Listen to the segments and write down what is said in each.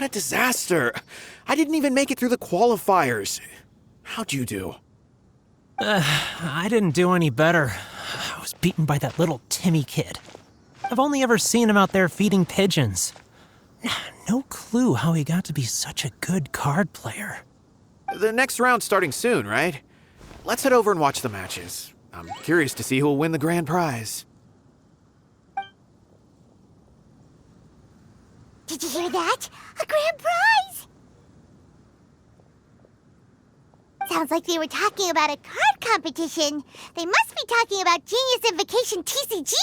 What a disaster. I didn't even make it through the qualifiers. How'd you do? I didn't do any better. I was beaten by that little Timmy kid. I've only ever seen him out there feeding pigeons. No clue how he got to be such a good card player. The next round's starting soon, right? Let's head over and watch the matches. I'm curious to see who'll win the grand prize. Did you hear that? A grand prize! Sounds like they were talking about a card competition. They must be talking about Genius Invocation TCG.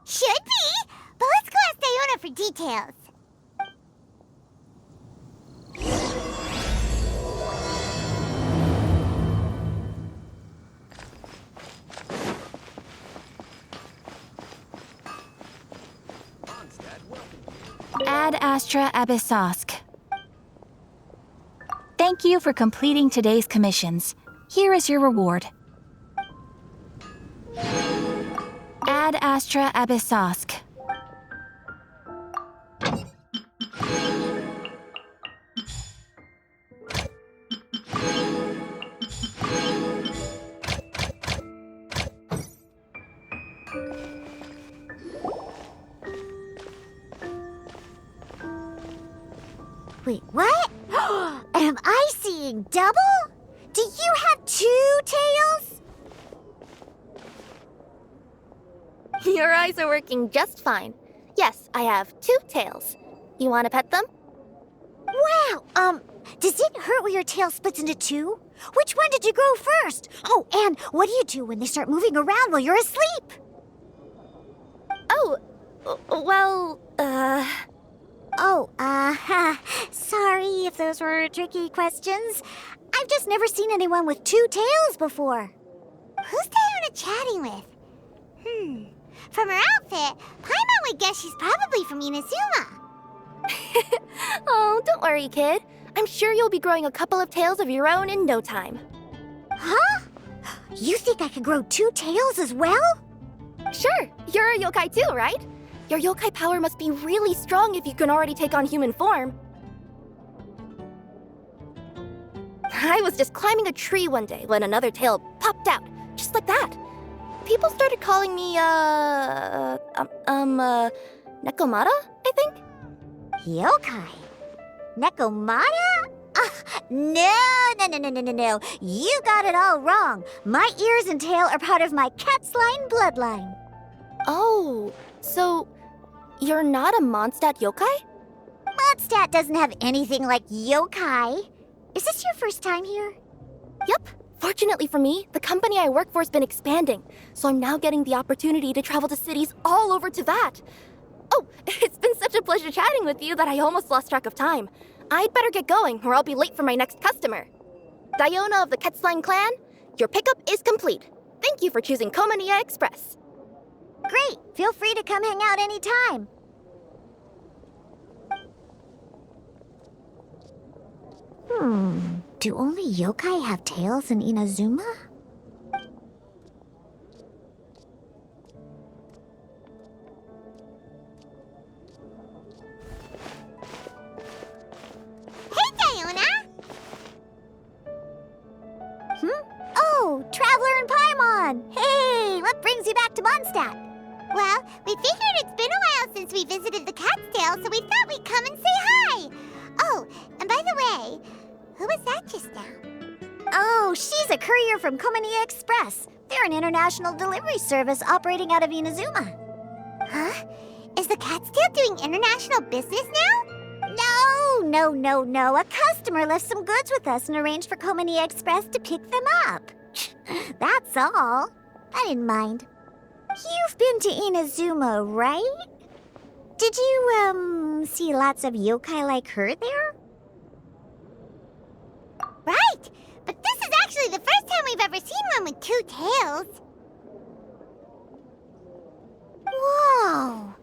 Should be, but let's go ask Diona for details. Ad Astra Abyssosk. Thank you for completing today's commissions. Here is your reward. Ad Astra Abyssosk. Wait, what? Am I seeing double? Do you have 2 tails? Your eyes are working just fine. Yes, I have 2 tails. You want to pet them? Wow, does it hurt when your tail splits into 2? Which one did you grow first? Oh, and what do you do when they start moving around while you're asleep? Oh, well, sorry if those were tricky questions. I've just never seen anyone with 2 tails before. Who's Diona chatting with? From her outfit, Paimon would guess she's probably from Inazuma. Oh, don't worry, kid. I'm sure you'll be growing a couple of tails of your own in no time. Huh? You think I could grow 2 tails as well? Sure, you're a yokai too, right? Your yokai power must be really strong if you can already take on human form. I was just climbing a tree one day when another tail popped out, just like that. People started calling me, Nekomata, I think? Yokai? Nekomata? No. You got it all wrong. My ears and tail are part of my cat's line bloodline. Oh, so you're not a Mondstadt yokai? Mondstadt doesn't have anything like yokai. Is this your first time here? Yep. Fortunately for me, the company I work for has been expanding, so I'm now getting the opportunity to travel to cities all over Teyvat. Oh, it's been such a pleasure chatting with you that I almost lost track of time. I'd better get going, or I'll be late for my next customer. Diona of the Quetzline clan, your pickup is complete. Thank you for choosing Komania Express. Great. Feel free to come hang out anytime. Do only yokai have tails in Inazuma? Hey, Diona! Oh, Traveler and Paimon! Hey, what brings you back to Mondstadt? Well, we figured it's been a while since we visited the Cat's Tail, so we thought we'd come and say hi. Oh, and by the way, who was that just now? Oh, she's a courier from Komania Express. They're an international delivery service operating out of Inazuma. Huh? Is the Cat's Tail doing international business now? No. A customer left some goods with us and arranged for Komania Express to pick them up. That's all. I didn't mind. You've been to Inazuma, right? Did you, see lots of yokai like her there? Right! But this is actually the first time we've ever seen one with 2 tails. Whoa!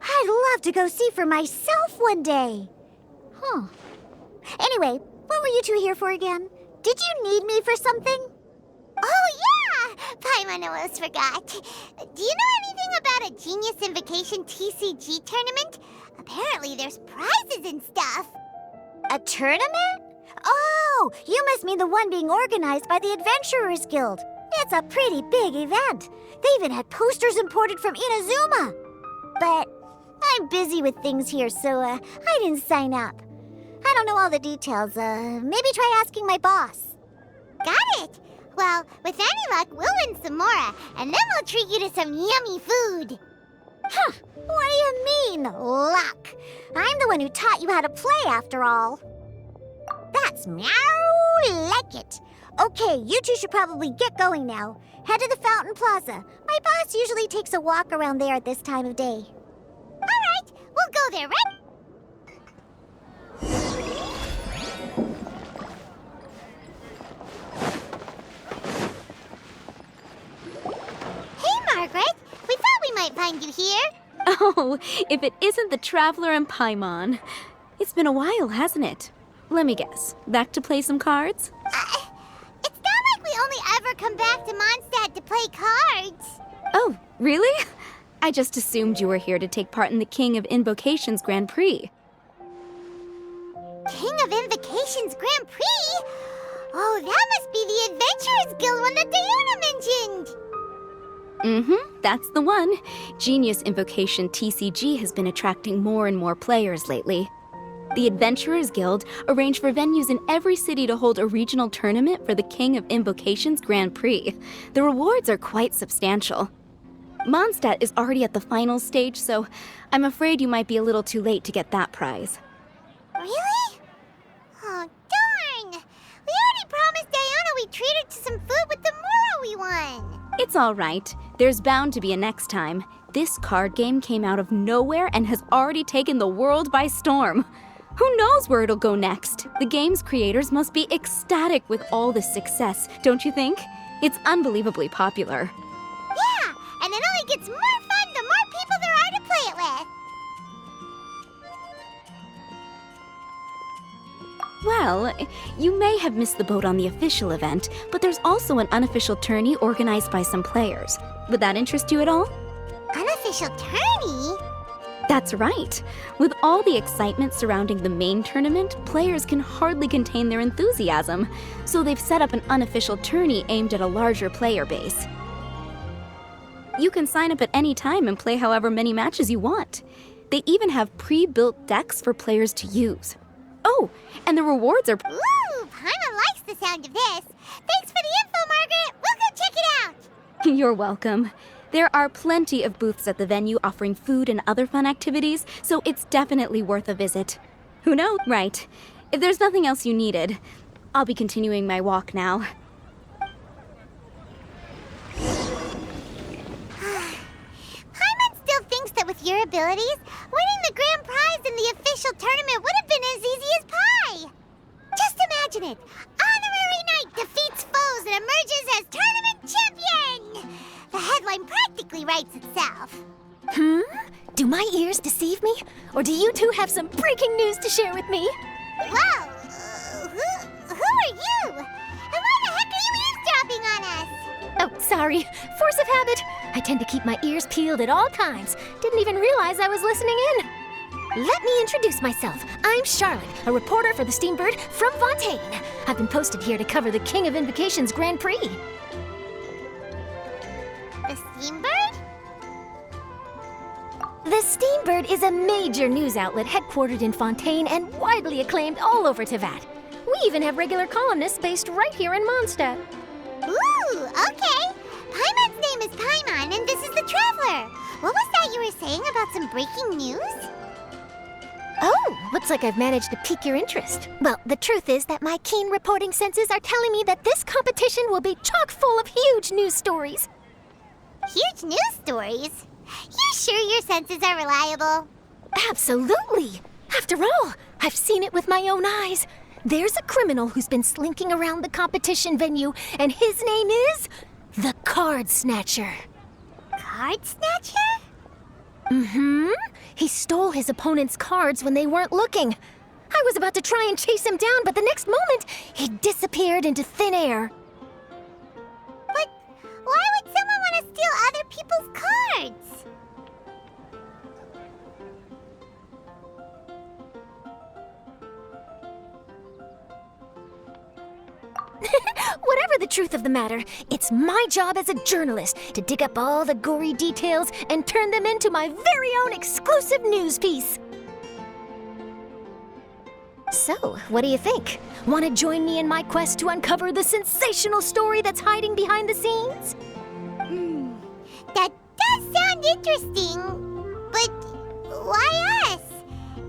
I'd love to go see for myself one day. Huh. Anyway, what were you 2 here for again? Did you need me for something? Oh, yeah! Paimon almost forgot. Do you know anything about a Genius Invocation TCG tournament? Apparently there's prizes and stuff. A tournament? Oh, you must mean the one being organized by the Adventurers Guild. It's a pretty big event. They even had posters imported from Inazuma. But I'm busy with things here, so I didn't sign up. I don't know all the details. Maybe try asking my boss. Got it. Well, with any luck, we'll win some more, and then we'll treat you to some yummy food. Huh, what do you mean, luck? I'm the one who taught you how to play, after all. That's meow like it. Okay, you two should probably get going now. Head to the Fountain Plaza. My boss usually takes a walk around there at this time of day. All right, we'll go there, right? Hey, Margaret. We thought we might find you here. Oh, if it isn't the Traveler and Paimon. It's been a while, hasn't it? Let me guess. Back to play some cards? It's not like we only ever come back to Mondstadt to play cards. Oh, really? I just assumed you were here to take part in the King of Invocations Grand Prix. King of Invocations Grand Prix? Oh, that must be the Adventurers Guild one that Diana mentioned. That's the one. Genius Invocation TCG has been attracting more and more players lately. The Adventurers Guild arranged for venues in every city to hold a regional tournament for the King of Invocations Grand Prix. The rewards are quite substantial. Mondstadt is already at the final stage, so I'm afraid you might be a little too late to get that prize. Really? Oh, darn! We already promised Diana we'd treat her to some food with the Moro we won. It's all right. There's bound to be a next time. This card game came out of nowhere and has already taken the world by storm. Who knows where it'll go next? The game's creators must be ecstatic with all this success, don't you think? It's unbelievably popular. Yeah, and it only gets more fun the more people there are to play it with. Well, you may have missed the boat on the official event, but there's also an unofficial tourney organized by some players. Would that interest you at all? Unofficial tourney? That's right. With all the excitement surrounding the main tournament, players can hardly contain their enthusiasm, so they've set up an unofficial tourney aimed at a larger player base. You can sign up at any time and play however many matches you want. They even have pre-built decks for players to use. Oh, and the rewards are... Ooh, Paimon likes the sound of this. Thanks for the info, Margaret. We'll go check it out. You're welcome. There are plenty of booths at the venue offering food and other fun activities, so it's definitely worth a visit. Who knows? Right. If there's nothing else you needed, I'll be continuing my walk now. Paimon still thinks that with your abilities, winning the grand prize in the official tournament would have been as easy as pie. Just imagine it. Honorary Knight defeats foes and emerges as tournament champion. The headline practically writes itself. Do my ears deceive me? Or do you two have some breaking news to share with me? Whoa! Who are you? And why the heck are you eavesdropping on us? Oh, sorry. Force of habit. I tend to keep my ears peeled at all times. Didn't even realize I was listening in. Let me introduce myself. I'm Charlotte, a reporter for the Steambird from Fontaine. I've been posted here to cover the King of Invocations Grand Prix. The Steambird? The Steambird is a major news outlet headquartered in Fontaine and widely acclaimed all over Teyvat. We even have regular columnists based right here in Mondstadt. Ooh, okay. Paimon's name is Paimon, and this is the Traveler. What was that you were saying about some breaking news? Oh, looks like I've managed to pique your interest. Well, the truth is that my keen reporting senses are telling me that this competition will be chock full of huge news stories. Huge news stories? You sure your senses are reliable? Absolutely! After all, I've seen it with my own eyes. There's a criminal who's been slinking around the competition venue, and his name is the Card Snatcher. Card Snatcher? Mm-hmm. He stole his opponent's cards when they weren't looking. I was about to try and chase him down, but the next moment, he disappeared into thin air. But why would someone want to steal other people's cards? Whatever the truth of the matter, it's my job as a journalist to dig up all the gory details and turn them into my very own exclusive news piece. So, what do you think? Want to join me in my quest to uncover the sensational story that's hiding behind the scenes? That does sound interesting, but why us?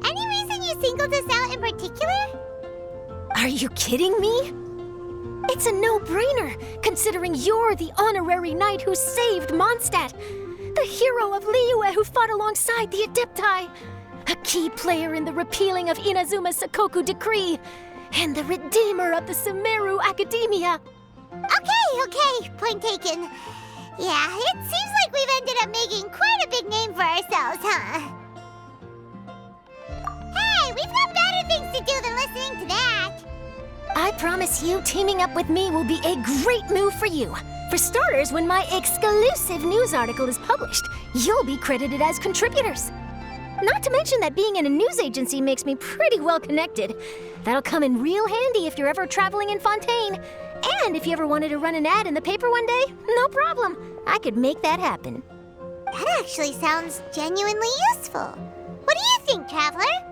Any reason you singled us out in particular? Are you kidding me? It's a no-brainer, considering you're the honorary knight who saved Mondstadt, the hero of Liyue who fought alongside the Adepti, a key player in the repealing of Inazuma's Sakoku decree, and the redeemer of the Sumeru Academia. Okay, point taken. Yeah, it seems like we've ended up making quite a big name for ourselves, huh? Hey, we've got better things to do than listening to that. I promise you, teaming up with me will be a great move for you. For starters, when my exclusive news article is published, you'll be credited as contributors. Not to mention that being in a news agency makes me pretty well connected. That'll come in real handy if you're ever traveling in Fontaine. And if you ever wanted to run an ad in the paper one day, no problem. I could make that happen. That actually sounds genuinely useful. What do you think, Traveler?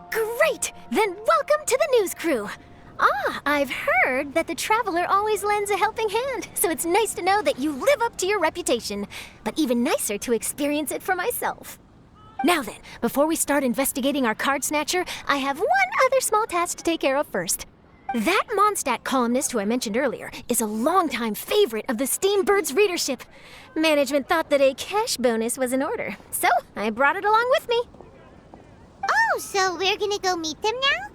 Great! Then welcome to the news crew. I've heard that the Traveler always lends a helping hand, so it's nice to know that you live up to your reputation, but even nicer to experience it for myself. Now then, before we start investigating our card snatcher, I have one other small task to take care of first. That Mondstadt columnist who I mentioned earlier is a longtime favorite of the Steambird's readership. Management thought that a cash bonus was in order, so I brought it along with me. Oh, so we're gonna go meet them now?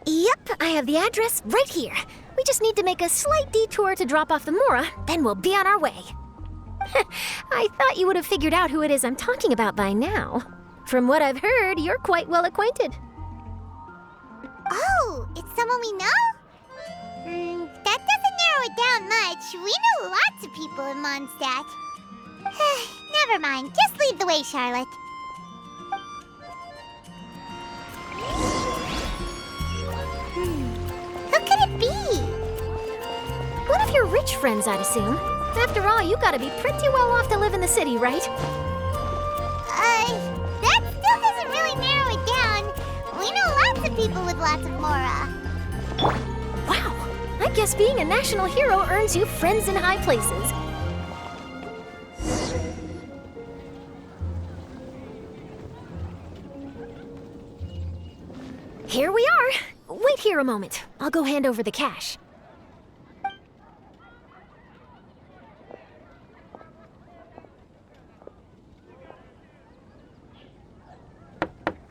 Yep, I have the address right here. We just need to make a slight detour to drop off the Mora, then we'll be on our way. I thought you would have figured out who it is I'm talking about by now. From what I've heard, you're quite well acquainted. Oh, it's someone we know? That doesn't narrow it down much. We know lots of people in Mondstadt. Never mind, just lead the way, Charlotte. Who could it be? One of your rich friends, I'd assume. After all, you gotta be pretty well off to live in the city, right? That still doesn't really narrow it down. We know lots of people with lots of Mora. Wow, I guess being a national hero earns you friends in high places. Here we are. Wait here a moment. I'll go hand over the cash.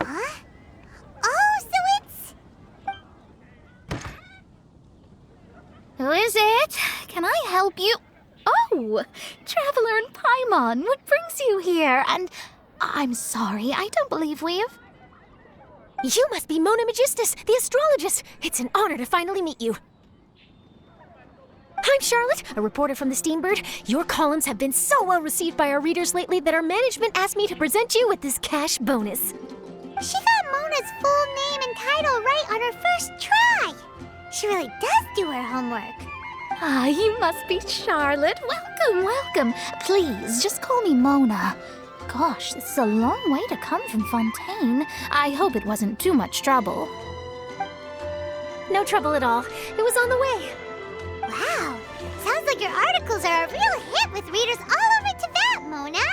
Huh? Oh, so it's... Who is it? Can I help you? Oh, Traveler and Paimon, what brings you here? And I'm sorry, I don't believe we've... You must be Mona Magistus, the astrologist. It's an honor to finally meet you. I'm Charlotte, a reporter from the Steambird. Your columns have been so well received by our readers lately that our management asked me to present you with this cash bonus. She got Mona's full name and title right on her first try. She really does do her homework. Ah, you must be Charlotte. Welcome, welcome. Please, just call me Mona. Gosh, this is a long way to come from Fontaine. I hope it wasn't too much trouble. No trouble at all. It was on the way. Wow, sounds like your articles are a real hit with readers all over Teyvat, Mona.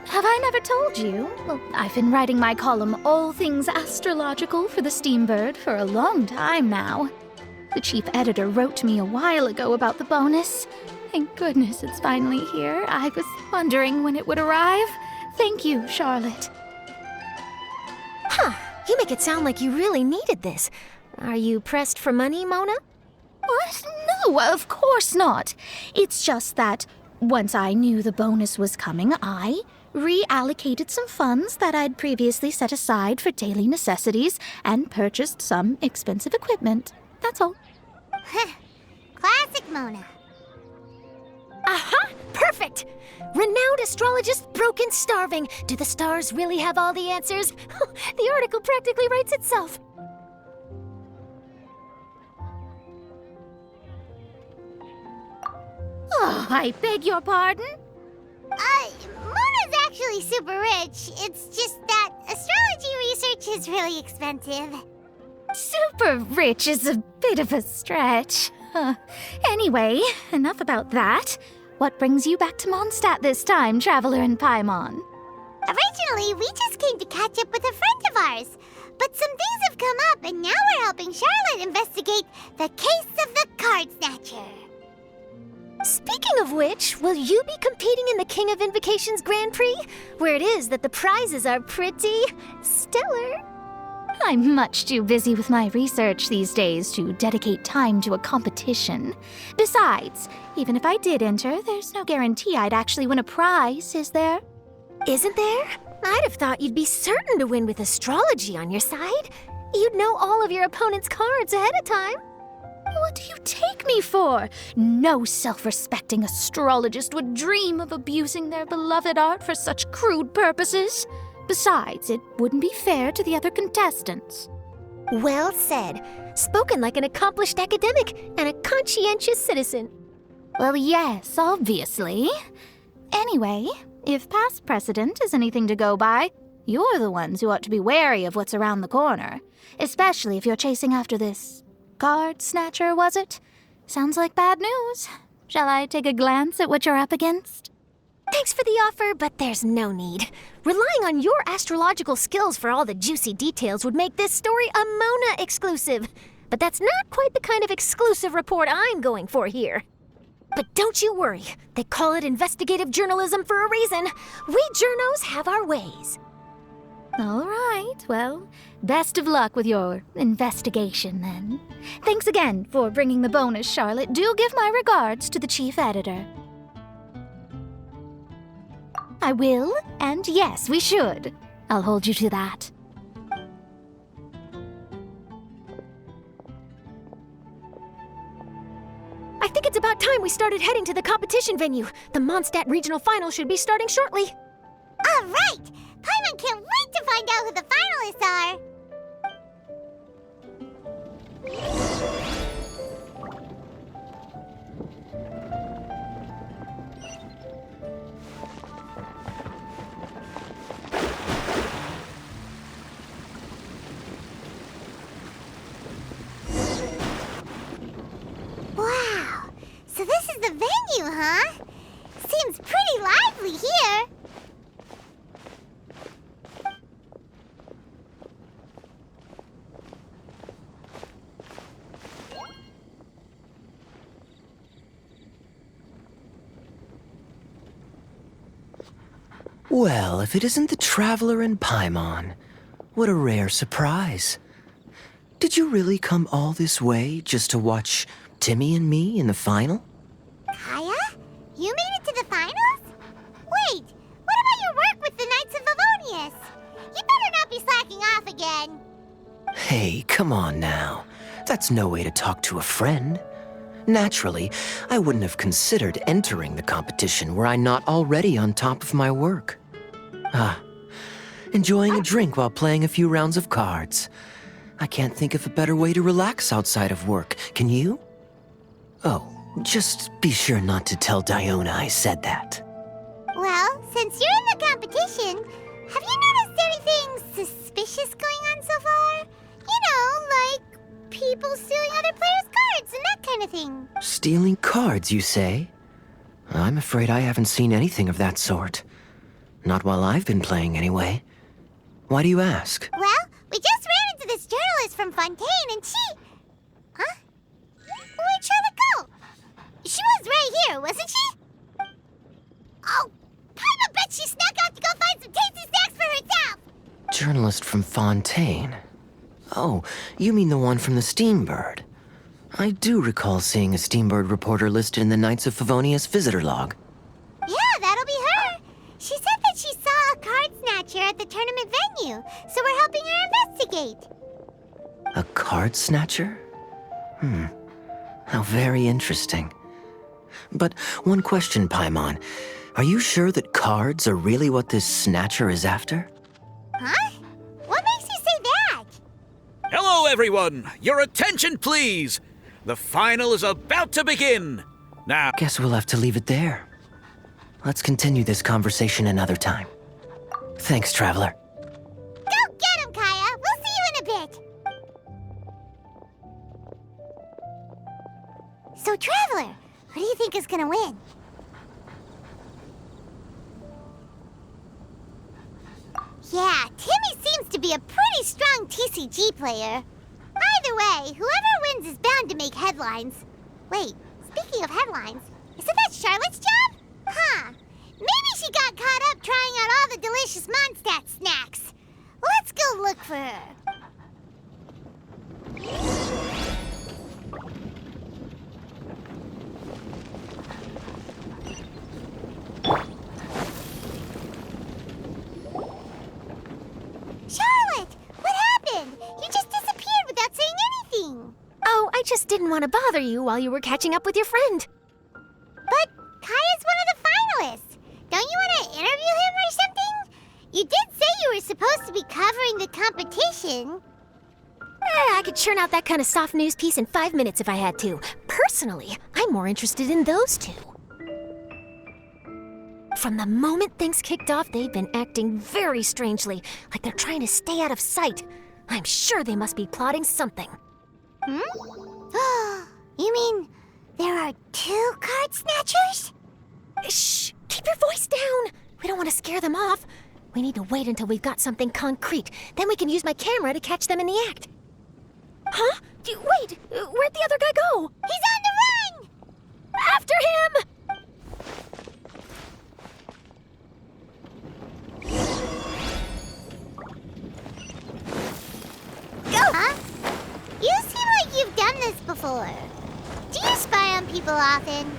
Have I never told you? Well, I've been writing my column All Things Astrological for the Steambird for a long time now. The chief editor wrote to me a while ago about the bonus. Thank goodness it's finally here. I was wondering when it would arrive. Thank you, Charlotte. Huh, you make it sound like you really needed this. Are you pressed for money, Mona? What? No, of course not. It's just that once I knew the bonus was coming, I reallocated some funds that I'd previously set aside for daily necessities and purchased some expensive equipment. That's all. Classic Mona. Aha! Perfect! Renowned astrologist Broken Starving. Do the stars really have all the answers? The article practically writes itself. Oh, I beg your pardon? Mona's actually super rich. It's just that astrology research is really expensive. Super rich is a bit of a stretch. Anyway, enough about that. What brings you back to Mondstadt this time, Traveler in Paimon? Originally, we just came to catch up with a friend of ours. But some things have come up, and now we're helping Charlotte investigate the case of the Card Snatcher. Speaking of which, will you be competing in the King of Invocations Grand Prix? Where it is that the prizes are pretty stellar. I'm much too busy with my research these days to dedicate time to a competition. Besides, even if I did enter, there's no guarantee I'd actually win a prize, is there? Isn't there? I'd have thought you'd be certain to win with astrology on your side. You'd know all of your opponent's cards ahead of time. What do you take me for? No self-respecting astrologist would dream of abusing their beloved art for such crude purposes. Besides, it wouldn't be fair to the other contestants. Well said. Spoken like an accomplished academic and a conscientious citizen. Well, yes, obviously. Anyway, if past precedent is anything to go by, you're the ones who ought to be wary of what's around the corner. Especially if you're chasing after this Card Snatcher, was it? Sounds like bad news. Shall I take a glance at what you're up against? Thanks for the offer, but there's no need. Relying on your astrological skills for all the juicy details would make this story a Mona exclusive. But that's not quite the kind of exclusive report I'm going for here. But don't you worry. They call it investigative journalism for a reason. We journos have our ways. All right, well, best of luck with your investigation, then. Thanks again for bringing the bonus, Charlotte. Do give my regards to the chief editor. I will, and yes, we should. I'll hold you to that. I think it's about time we started heading to the competition venue. The Mondstadt Regional Final should be starting shortly. All right! Paimon can't wait to find out who the finalists are! Wow! So this is the venue, huh? Seems pretty lively here. Well, if it isn't the Traveler in Paimon, what a rare surprise. Did you really come all this way just to watch Timmy and me in the final? Kaya? You made it to the finals? Wait, what about your work with the Knights of Favonius? You better not be slacking off again. Hey, come on now. That's no way to talk to a friend. Naturally, I wouldn't have considered entering the competition were I not already on top of my work. Enjoying a drink while playing a few rounds of cards. I can't think of a better way to relax outside of work, can you? Oh, just be sure not to tell Diona I said that. Well, since you're in the competition, have you noticed anything suspicious going on so far? You know, like people stealing other players' cards and that kind of thing. Stealing cards, you say? I'm afraid I haven't seen anything of that sort. Not while I've been playing, anyway. Why do you ask? Well, we just ran into this journalist from Fontaine and she... Huh? Where'd Charlotte go? She was right here, wasn't she? Oh, I bet she snuck out to go find some tasty snacks for herself! Journalist from Fontaine. Oh, you mean the one from the Steambird. I do recall seeing a Steambird reporter listed in the Knights of Favonius visitor log. Yeah, that'll be her. She said that she saw a card snatcher at the tournament venue, so we're helping her investigate. A card snatcher? How very interesting. But one question, Paimon. Are you sure that cards are really what this snatcher is after? Huh? What makes you say that? Hello, everyone! Your attention, please! The final is about to begin! Now, Guess we'll have to leave it there. Let's continue this conversation another time. Thanks, Traveler. Go get him, Kaya! We'll see you in a bit! So, Traveler, who do you think is gonna win? Yeah, Timmy seems to be a pretty strong TCG player. Either way, whoever wins is bound to make headlines. Wait, speaking of headlines, isn't that Charlotte's job? Huh. Maybe she got caught up trying out all the delicious Mondstadt snacks. Let's go look for her. Charlotte, what happened? You just disappeared without saying anything. Oh, I just didn't want to bother you while you were catching up with your friend. But Kaya's one of the finalists. Don't you want to interview him or something? You did say you were supposed to be covering the competition. I could churn out that kind of soft news piece in 5 minutes if I had to. Personally, I'm more interested in those two. From the moment things kicked off, they've been acting very strangely, like they're trying to stay out of sight. I'm sure they must be plotting something. You mean there are 2 card snatchers? Shh! Keep your voice down! We don't want to scare them off. We need to wait until we've got something concrete. Then we can use my camera to catch them in the act. Huh? Wait! Where'd the other guy go? He's on the run! After him! Go! Huh? You seem like you've done this before. Do you spy on people often?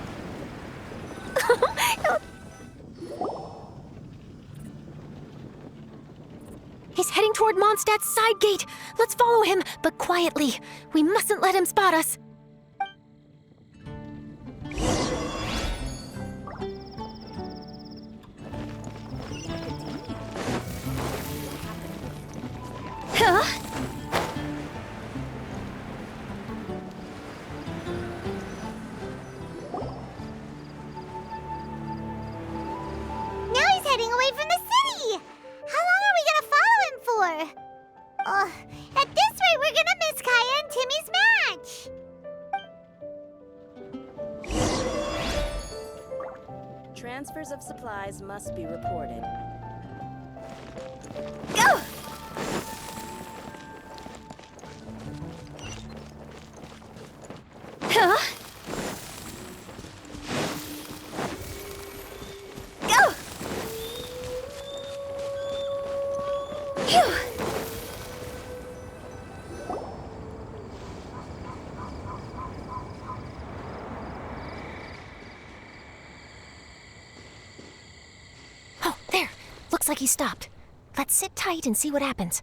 He's heading toward Mondstadt's side gate. Let's follow him, but quietly. We mustn't let him spot us. Huh? Now he's heading away from the city! How long are we gonna follow him for? At this rate, we're gonna miss Kaya and Timmy's match! Transfers of supplies must be reported. Go! Huh? Go! Phew. Oh, there. Looks like he stopped. Let's sit tight and see what happens.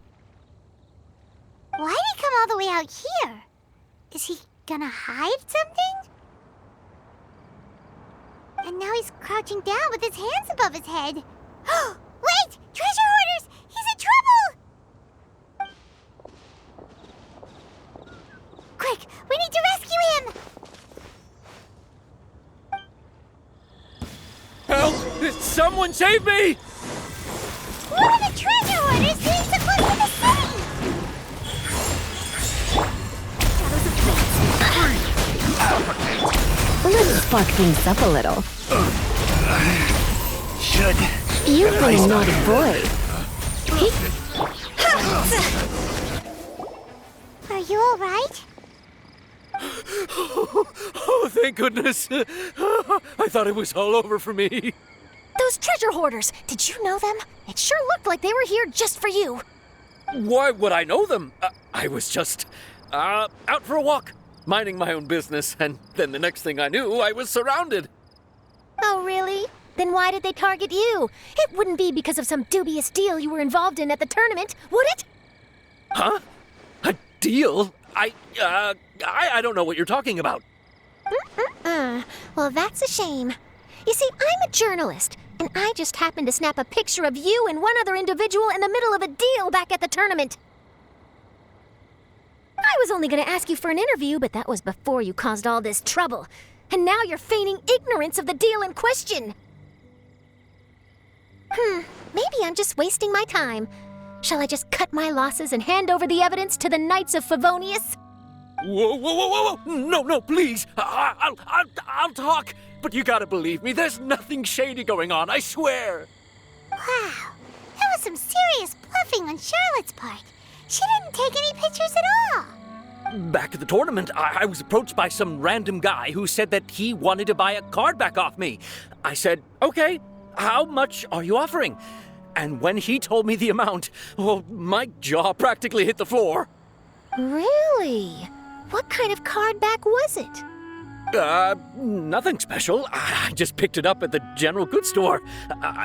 Why'd he come all the way out here? Is he gonna hide something? And now he's crouching down with his hands above his head. Wait! Treasure hoarders! He's in trouble! Quick! We need to rescue him! help! Someone save me! What are the treasure hoarders doing so close to the city? Let's spark things up a little. Should. You've been a naughty boy. Are you alright? Oh, thank goodness. I thought it was all over for me. Those treasure hoarders, did you know them? It sure looked like they were here just for you. Why would I know them? I was just out for a walk, minding my own business, and then the next thing I knew, I was surrounded. Oh, really? Then why did they target you? It wouldn't be because of some dubious deal you were involved in at the tournament, would it? Huh? A deal? I don't know what you're talking about. Well, that's a shame. You see, I'm a journalist, and I just happened to snap a picture of you and one other individual in the middle of a deal back at the tournament. I was only going to ask you for an interview, but that was before you caused all this trouble. and now you're feigning ignorance of the deal in question. Maybe I'm just wasting my time. Shall I just cut my losses and hand over the evidence to the Knights of Favonius? Whoa, whoa, whoa, whoa, whoa! No, no, please! I'll talk! But you gotta believe me, there's nothing shady going on, I swear! Wow, that was some serious bluffing on Charlotte's part. She didn't take any pictures at all. Back at the tournament, I was approached by some random guy who said that he wanted to buy a card back off me. I said, okay, how much are you offering? And when he told me the amount, oh, my jaw practically hit the floor. Really? What kind of card back was it? Nothing special. I just picked it up at the general goods store.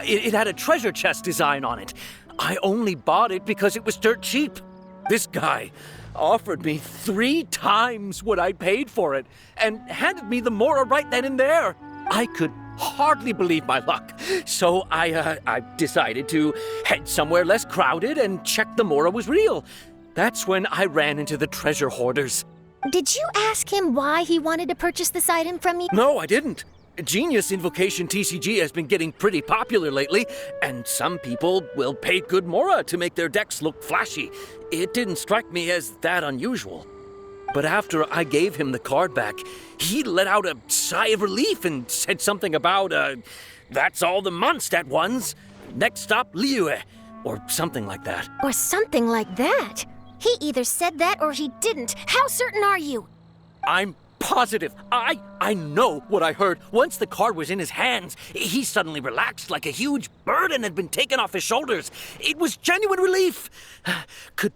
It had a treasure chest design on it. I only bought it because it was dirt cheap. This guy offered me 3 times what I paid for it and handed me the Mora right then and there. I could hardly believe my luck. So I decided to head somewhere less crowded and check the Mora was real. That's when I ran into the treasure hoarders. Did you ask him why he wanted to purchase this item from you? No, I didn't. Genius Invocation TCG has been getting pretty popular lately, and some people will pay good Mora to make their decks look flashy. It didn't strike me as that unusual. But after I gave him the card back, he let out a sigh of relief and said something about, that's all the Mondstadt ones. Next stop, Liyue, or something like that. Or something like that? He either said that or he didn't. How certain are you? I'm positive. I know what I heard. Once the card was in his hands, he suddenly relaxed like a huge burden had been taken off his shoulders. It was genuine relief. Could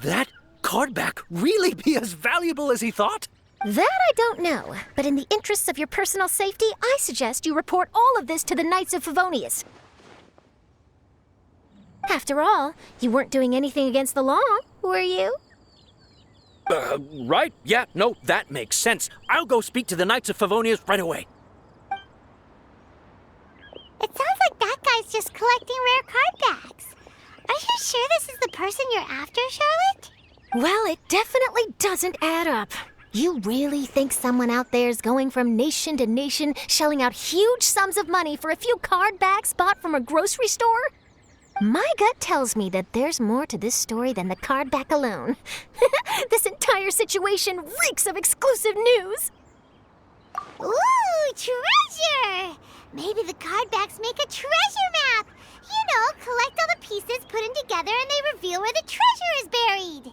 that card back really be as valuable as he thought? That I don't know, but in the interests of your personal safety, I suggest you report all of this to the Knights of Favonius. After all, you weren't doing anything against the law, were you? Right? Yeah, no, that makes sense. I'll go speak to the Knights of Favonius right away. It sounds like that guy's just collecting rare card backs. Are you sure this is the person you're after, Charlotte? Well, it definitely doesn't add up. You really think someone out there is going from nation to nation, shelling out huge sums of money for a few card backs bought from a grocery store? My gut tells me that there's more to this story than the card back alone. This entire situation reeks of exclusive news. Ooh, treasure! Maybe the card backs make a treasure map. You know, collect all the pieces, put them together, and they reveal where the treasure is buried.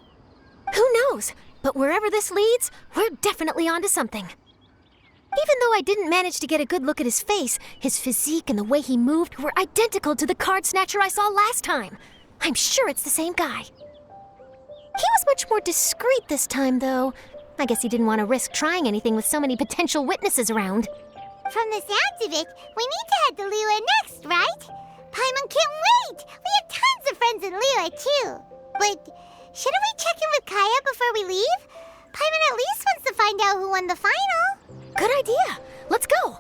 Who knows? But wherever this leads, we're definitely onto something. Even though I didn't manage to get a good look at his face, his physique and the way he moved were identical to the card snatcher I saw last time. I'm sure it's the same guy. He was much more discreet this time, though. I guess he didn't want to risk trying anything with so many potential witnesses around. From the sounds of it, we need to head to Liyue next, right? Paimon can't wait! We have tons of friends in Liyue, too. But shouldn't we check in with Kaya before we leave? Paimon at least wants to find out who won the final. Good idea. Let's go.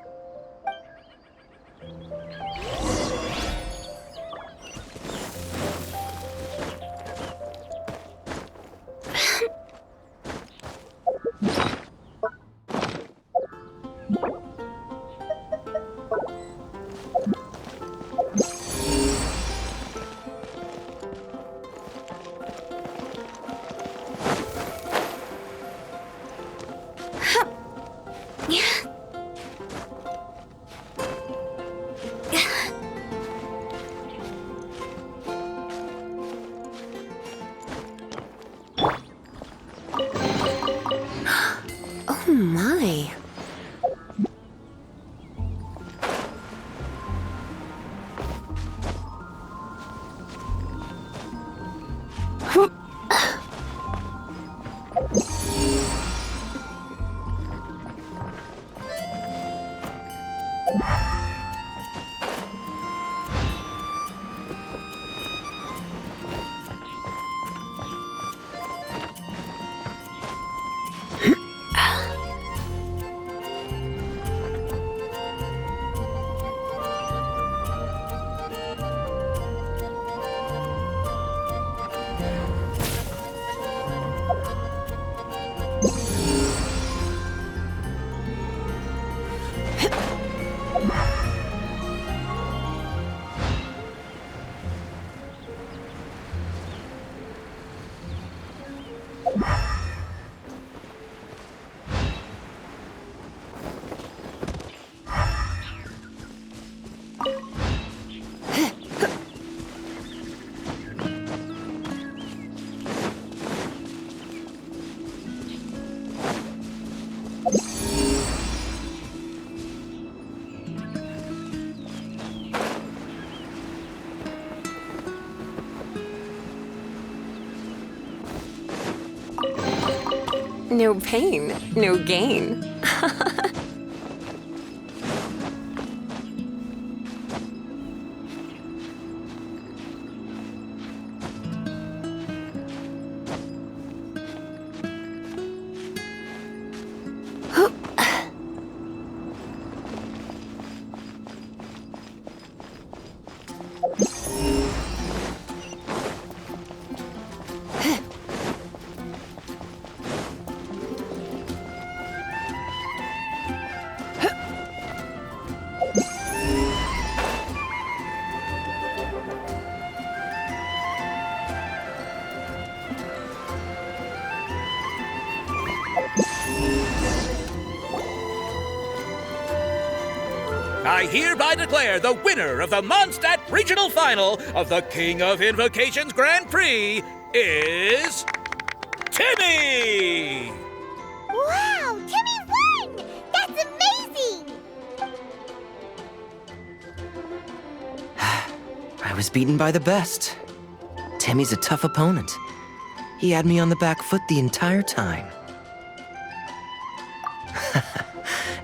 Oh my. No pain, no gain. I hereby declare the winner of the Mondstadt Regional Final of the King of Invocations Grand Prix is Timmy! Wow, Timmy won! That's amazing! I was beaten by the best. Timmy's a tough opponent. He had me on the back foot the entire time.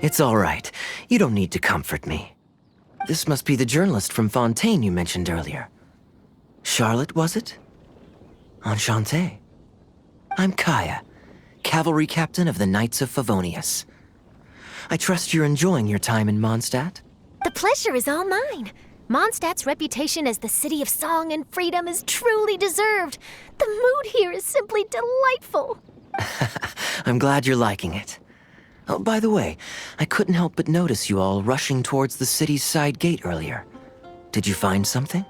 It's all right. You don't need to comfort me. This must be the journalist from Fontaine you mentioned earlier. Charlotte, was it? Enchanté. I'm Kaya, cavalry captain of the Knights of Favonius. I trust you're enjoying your time in Mondstadt? The pleasure is all mine. Mondstadt's reputation as the city of song and freedom is truly deserved. The mood here is simply delightful. I'm glad you're liking it. Oh, by the way, I couldn't help but notice you all rushing towards the city's side gate earlier. Did you find something?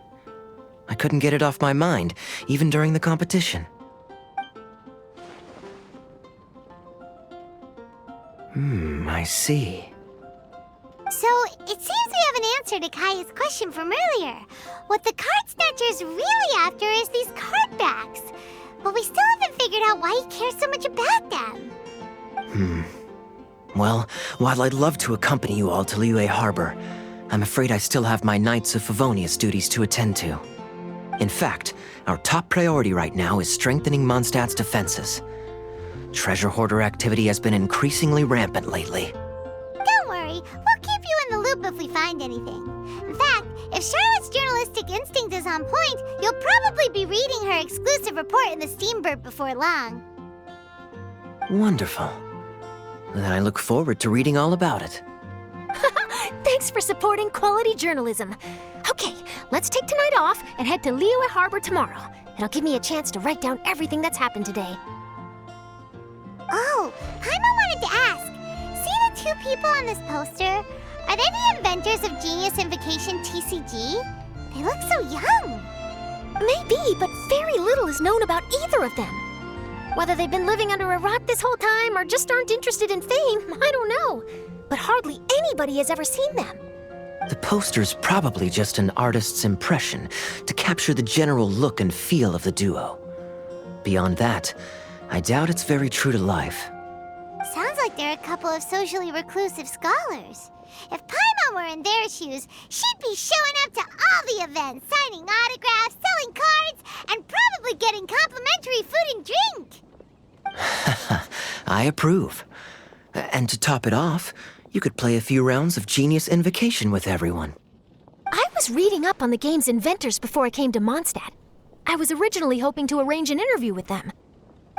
I couldn't get it off my mind, even during the competition. I see. So, it seems we have an answer to Kaya's question from earlier. What the card snatcher's really after is these card backs. But we still haven't figured out why he cares so much about them. Well, while I'd love to accompany you all to Liyue Harbor, I'm afraid I still have my Knights of Favonius duties to attend to. In fact, our top priority right now is strengthening Mondstadt's defenses. Treasure hoarder activity has been increasingly rampant lately. Don't worry, we'll keep you in the loop if we find anything. In fact, if Charlotte's journalistic instinct is on point, you'll probably be reading her exclusive report in the Steambird before long. Wonderful. Then I look forward to reading all about it. Thanks for supporting quality journalism. Okay, let's take tonight off and head to Liyue Harbor tomorrow. It'll give me a chance to write down everything that's happened today. Oh, Paimon wanted to ask. See the two people on this poster? Are they the inventors of Genius Invocation TCG? They look so young. Maybe, but very little is known about either of them. Whether they've been living under a rock this whole time or just aren't interested in fame, I don't know. But hardly anybody has ever seen them. The poster's probably just an artist's impression to capture the general look and feel of the duo. Beyond that, I doubt it's very true to life. Sounds like they're a couple of socially reclusive scholars. If Paimon were in their shoes, she'd be showing up to all the events, signing autographs, selling cards, and probably getting complimentary food and drink. I approve. And to top it off, you could play a few rounds of Genius Invocation with everyone. I was reading up on the game's inventors before I came to Mondstadt. I was originally hoping to arrange an interview with them.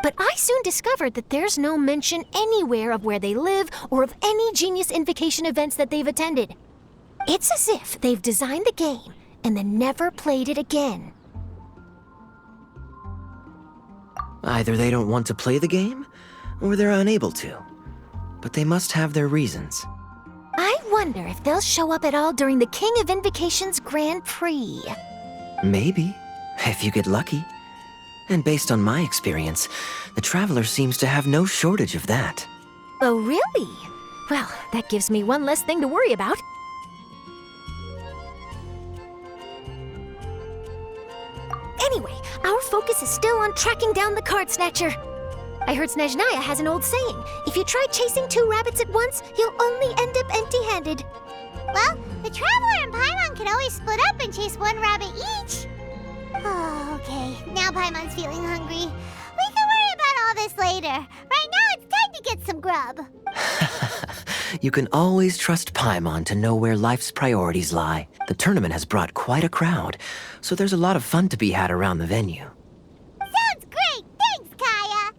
But I soon discovered that there's no mention anywhere of where they live or of any Genius Invocation events that they've attended. It's as if they've designed the game and then never played it again. Either they don't want to play the game, or they're unable to. But they must have their reasons. I wonder if they'll show up at all during the King of Invocation's Grand Prix. Maybe, if you get lucky. And based on my experience, the Traveler seems to have no shortage of that. Oh, really? Well, that gives me one less thing to worry about. Anyway, our focus is still on tracking down the card snatcher. I heard Snezhnaya has an old saying, if you try chasing two rabbits at once, you'll only end up empty-handed. Well, the Traveler and Paimon can always split up and chase one rabbit each. Oh, okay. Now Paimon's feeling hungry. We can worry about all this later. Right now, it's time get some grub. You can always trust Paimon to know where life's priorities lie. The tournament has brought quite a crowd, so there's a lot of fun to be had around the venue. Sounds great! Thanks, Kaya!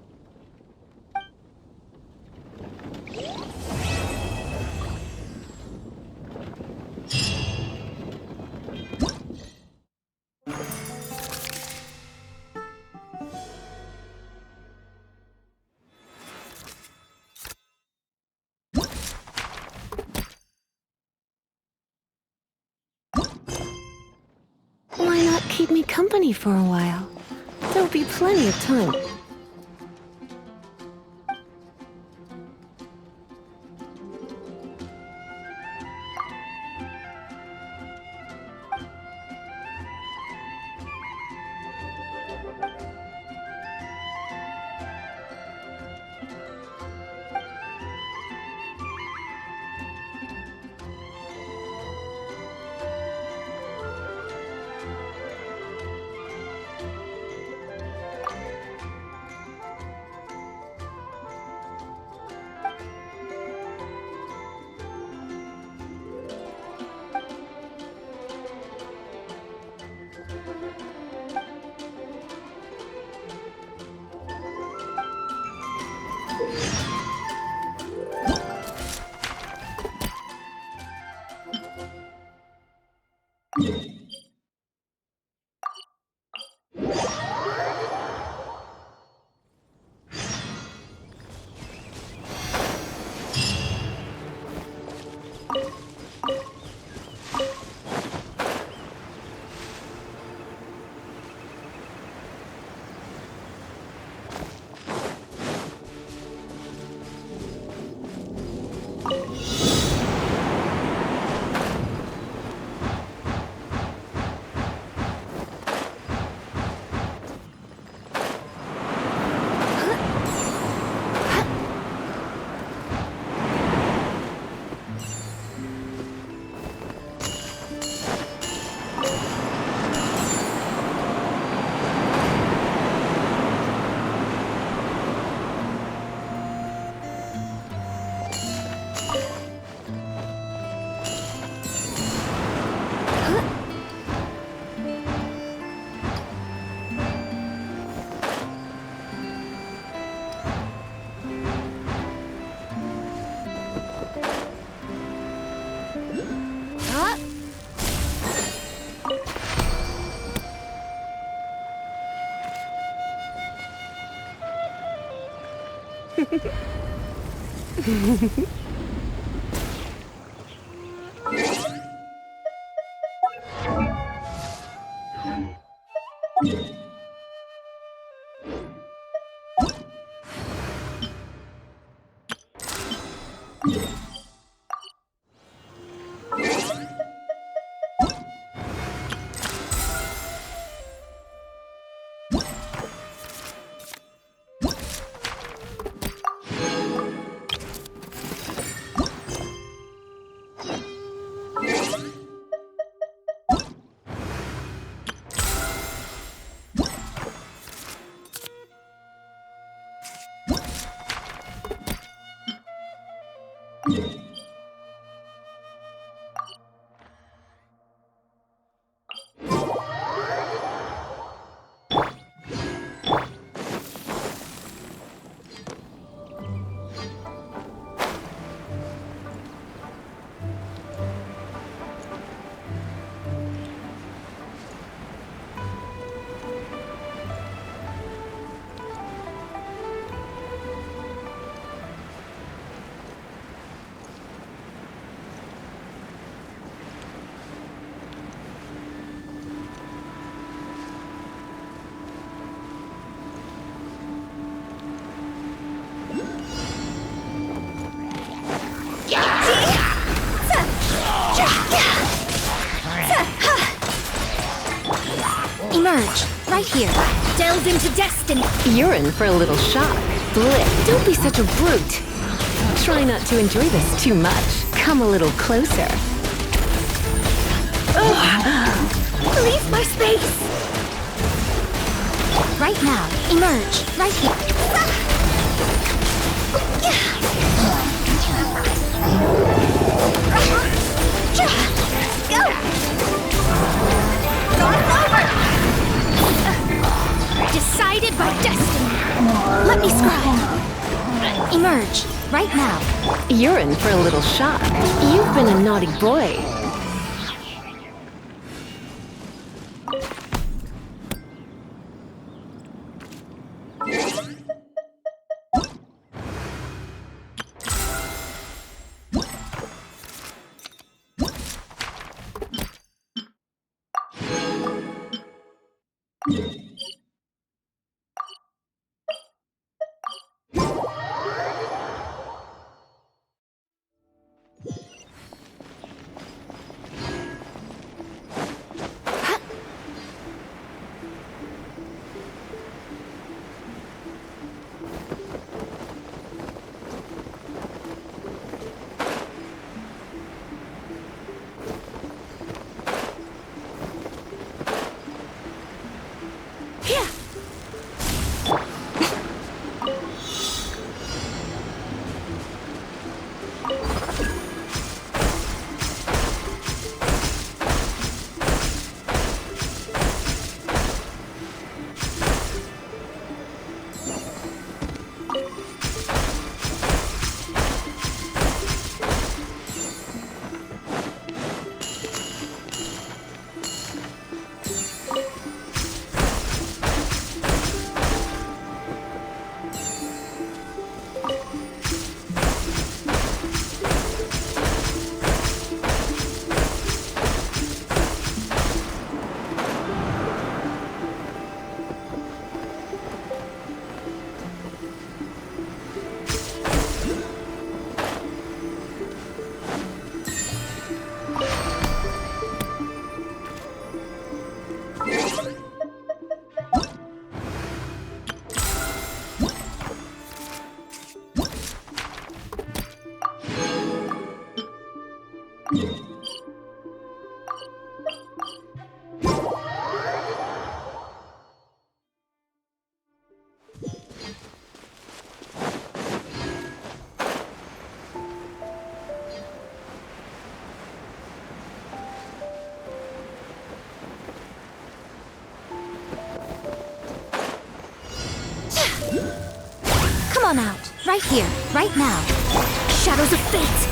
Why not keep me company for a while? There'll be plenty of time. Emerge, right here. Delve into destiny. You're in for a little shock. Blip, don't be such a brute. Try not to enjoy this too much. Come a little closer. Leave my space. Right now, emerge, right here. me scry. Emerge, right now. You're in for a little shock. You've been a naughty boy. Come on out, right here, right now. Shadows of fate.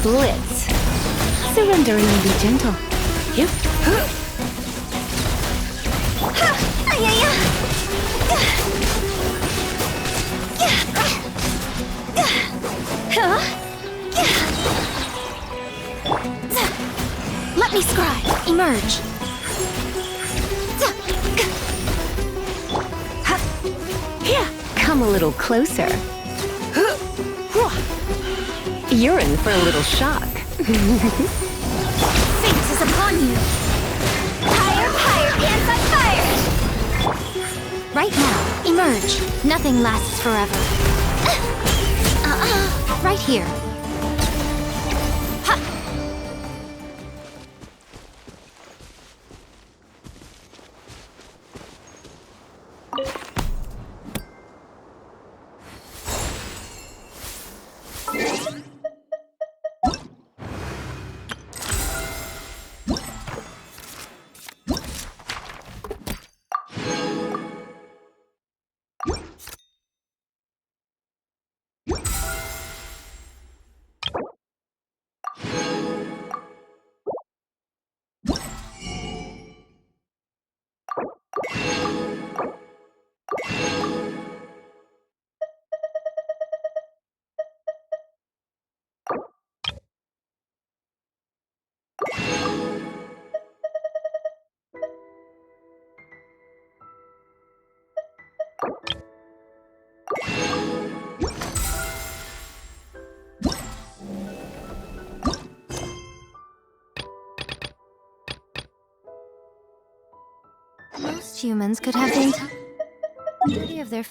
Blitz. Surrender and be gentle. Yep. Let me scry. Emerge. Come a little closer. You're in for a little shock. Fate is upon you. Higher, higher, pants on fire! Right now, emerge. Nothing lasts forever. Right here. Most humans could have the entirety of their...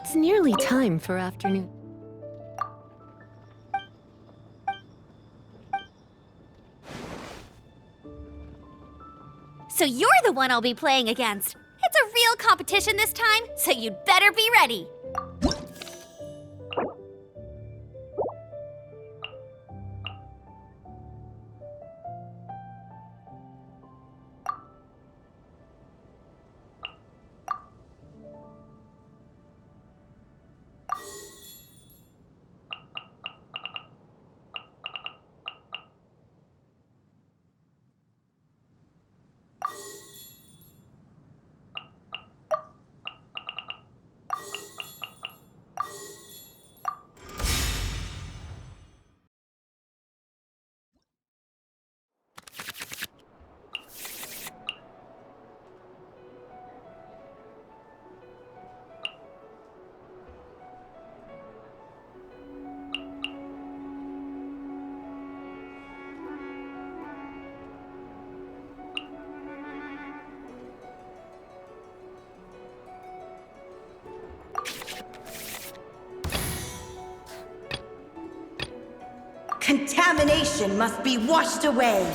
It's nearly time for afternoon. So you're the one I'll be playing against. It's a real competition this time, so you'd better be ready. Contamination must be washed away.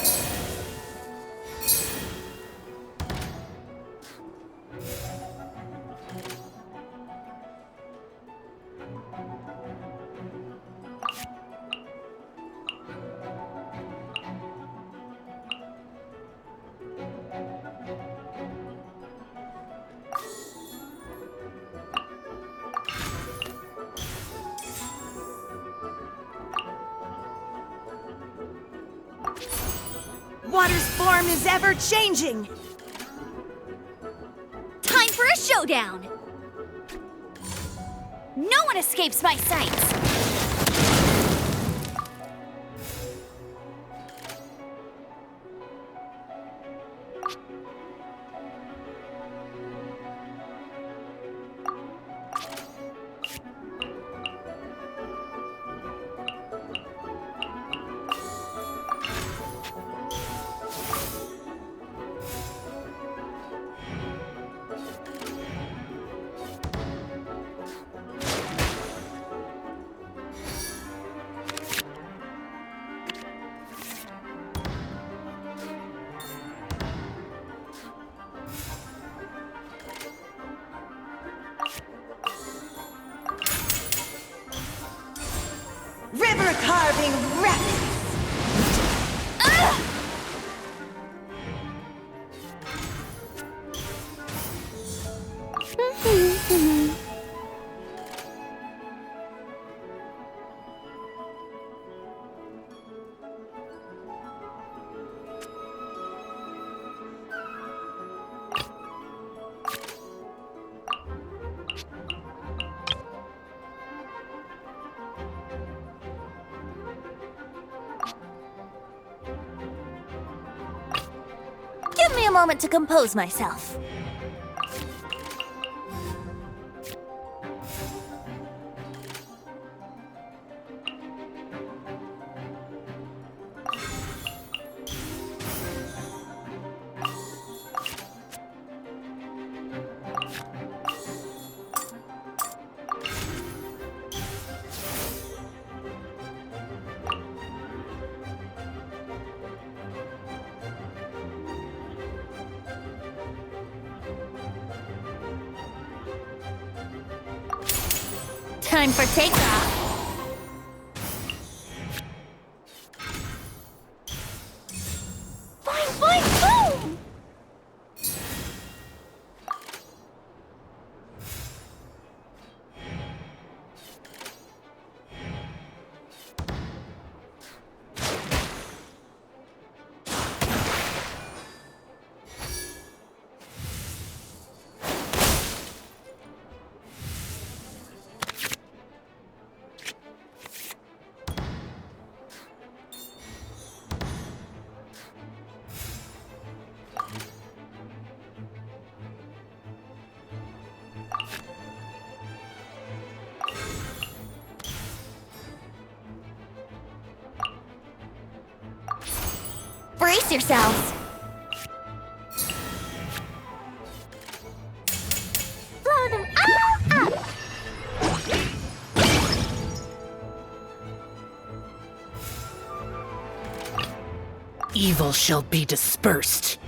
Water's form is ever changing. Time for a showdown! No one escapes my sights! River carving reps! Give me a moment to compose myself. Time for takeoff. Fine, boom! Brace yourselves! Blow them all up! evil shall be dispersed.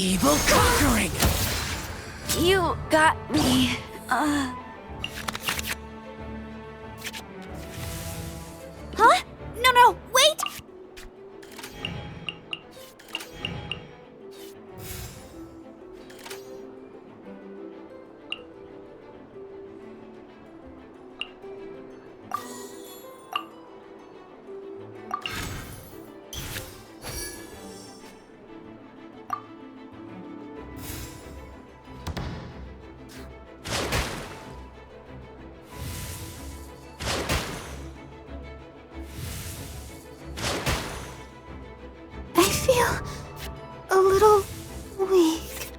Evil conquering! You got me. Huh? No, wait! I feel a little weak.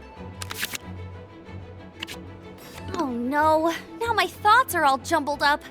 Oh no, now my thoughts are all jumbled up.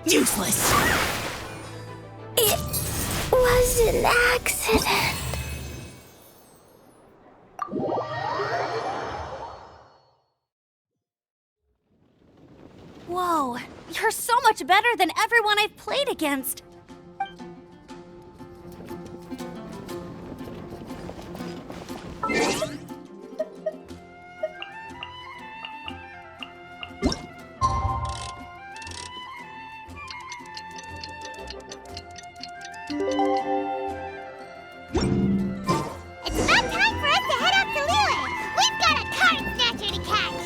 Useless! It was an accident. Whoa, you're so much better than everyone I've played against. It's about time for us to head out to Liyue. We've got a card snatcher to catch.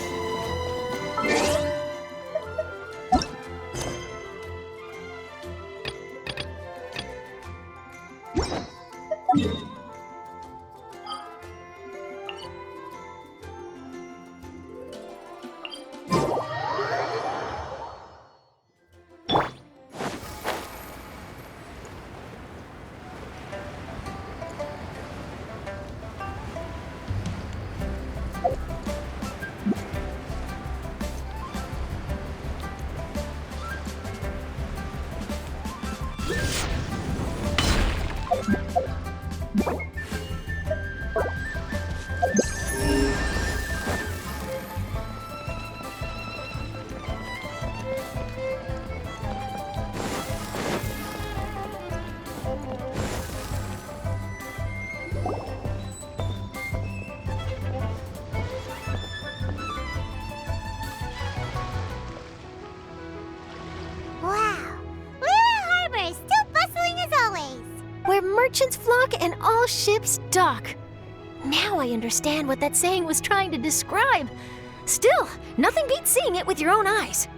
Wow, Liyue Harbor is still bustling as always. Where merchants flock and all ships dock. Now I understand what that saying was trying to describe. Still, nothing beats seeing it with your own eyes.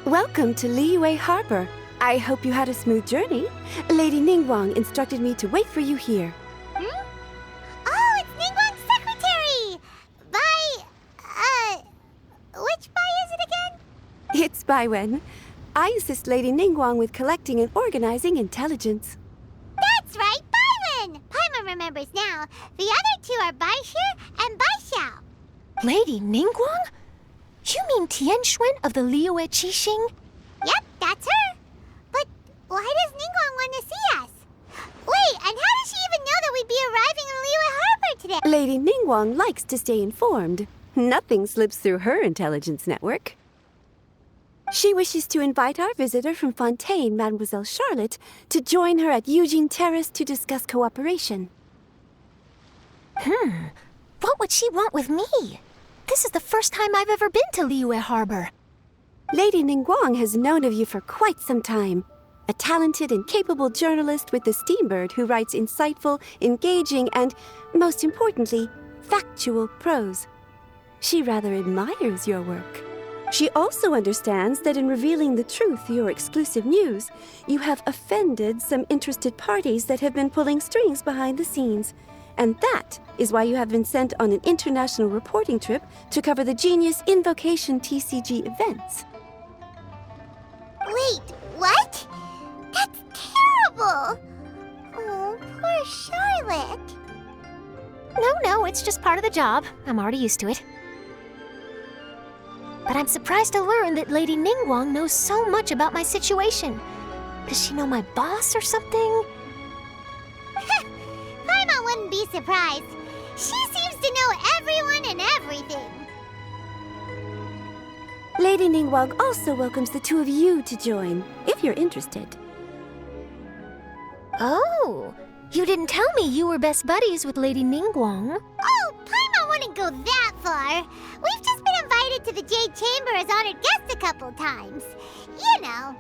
Welcome to Liyue Harbor. I hope you had a smooth journey. Lady Ningguang instructed me to wait for you here. Oh, it's Ningguang's secretary! Which Bai is it again? It's Baiwen. I assist Lady Ningguang with collecting and organizing intelligence. That's right, Byron! Paimon remembers now. The other two are Baishir and Baishao. Lady Ningguang? You mean Tian Xuan of the Liyue Qixing? Yep, that's her. But why does Ningguang want to see us? Wait, and how does she even know that we'd be arriving in Liyue Harbor today? Lady Ningguang likes to stay informed. Nothing slips through her intelligence network. She wishes to invite our visitor from Fontaine, Mademoiselle Charlotte, to join her at Eugene Terrace to discuss cooperation. What would she want with me? This is the first time I've ever been to Liyue Harbor. Lady Ningguang has known of you for quite some time. A talented and capable journalist with the Steambird who writes insightful, engaging, and, most importantly, factual prose. She rather admires your work. She also understands that in revealing the truth, your exclusive news, you have offended some interested parties that have been pulling strings behind the scenes. And that is why you have been sent on an international reporting trip to cover the Genius Invocation TCG events. Wait, what? That's terrible! Oh, poor Charlotte. No, it's just part of the job. I'm already used to it. But I'm surprised to learn that Lady Ningguang knows so much about my situation. Does she know my boss or something? Paimon wouldn't be surprised. She seems to know everyone and everything. Lady Ningguang also welcomes the two of you to join, if you're interested. Oh, you didn't tell me you were best buddies with Lady Ningguang. Oh, Paimon wouldn't go that far. We've just been invited to the Jade Chamber as honored guests a couple times. You know.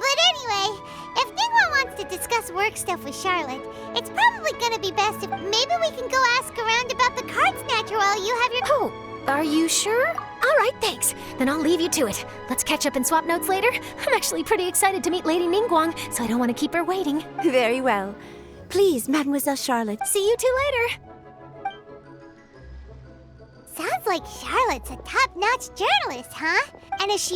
But anyway, if Ningguang wants to discuss work stuff with Charlotte, it's probably gonna be best if maybe we can go ask around about the Card Snatcher while you have your... Oh, are you sure? All right, thanks. Then I'll leave you to it. Let's catch up and swap notes later. I'm actually pretty excited to meet Lady Ningguang, so I don't want to keep her waiting. Very well. Please, Mademoiselle Charlotte. See you two later. Sounds like Charlotte's a top-notch journalist, huh? And is she